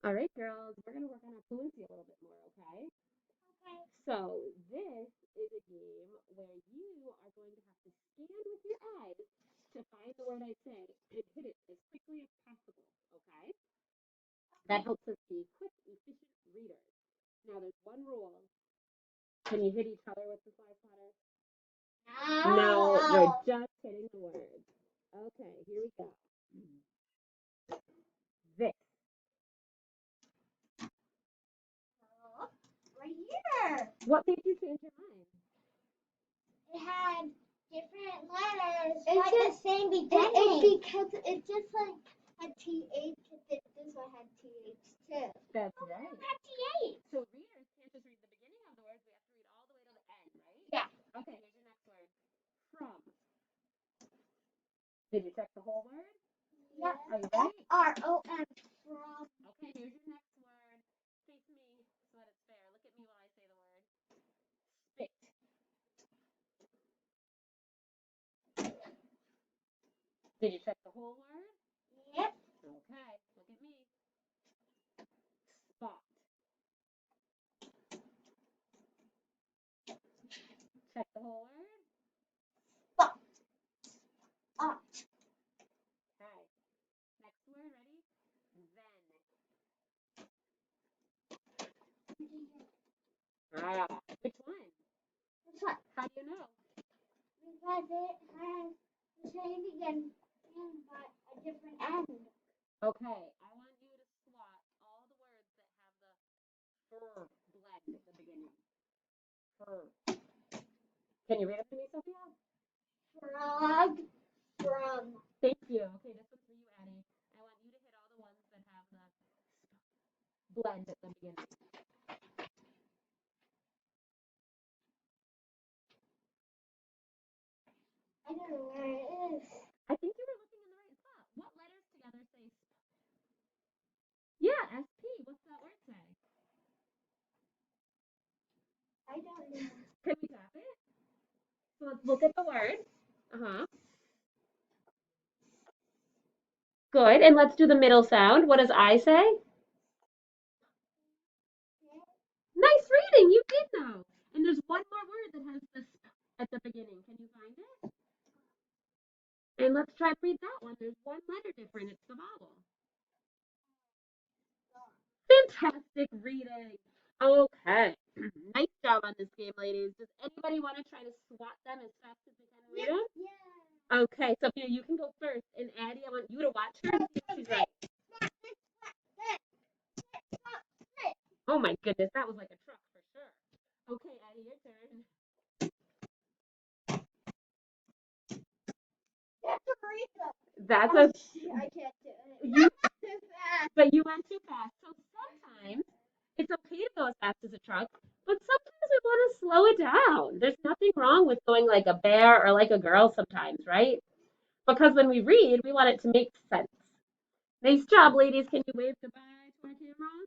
All right, girls, we're going to work on our fluency a little bit more, okay? Okay. So, this is a game where you are going to have to scan with your eyes to find the word I say and hit it as quickly as possible, okay? That helps us be quick, efficient readers. Now, there's one rule. Can you hit each other with the fly swatter? No, we're just hitting the words. Okay, here we go. This. Right here. What made you change your mind? It had different letters, but the same beginning. Because it just like had TH, this one had TH too. That's right. It had TH. So readers can't just read the beginning of the words, we have to read all the way to the end, right? Yeah. Okay, here's your next word. From. Did you check the whole word? Yep. Are you ready? From. Okay, here's your next word. Face me so that it's fair. Look at me while I say the word. Spit. Did you check the whole word? Yep. Okay, look at me. Spot. Check the whole word. Spot. Ot. Okay. Next word, ready? Then. Ah, which one? This one. How do you know? Because it has the same beginning but a different end. Okay, I want you to swat all the words that have the fur blend at the beginning. Fur. Can you read it to me, Sophia? Frog. From. Thank you. Okay, this one's for you, Addie. I want you to hit all the ones that have the blend at the beginning. I don't know where it is. I think you were looking in the right spot. What letters together say sp? Yeah, SP. What's that word say? I don't know. Can we tap it? So let's look at the word. Uh-huh. Good. And let's do the middle sound. What does I say? Nice reading. You did know. And there's one more word that has the sp at the beginning. Can you find it? And let's try to read that one. There's one letter different. It's the vowel. Fantastic reading. Okay. Nice job on this game, ladies. Does anybody want to try to swat them as fast as they can read them? Yeah. Okay, Sophia, you can go first. And Addie, I want you to watch her and see if she's right. Oh my goodness, that was like a truck for sure. Okay, Addie, your turn. That's a I can't do it. you, Too fast. but you went too fast. So sometimes it's okay to go as fast as a truck, but sometimes we want to slow it down. There's nothing wrong with going like a bear or like a girl sometimes, right? Because when we read, we want it to make sense. Nice job, ladies. Can you wave goodbye to our camera?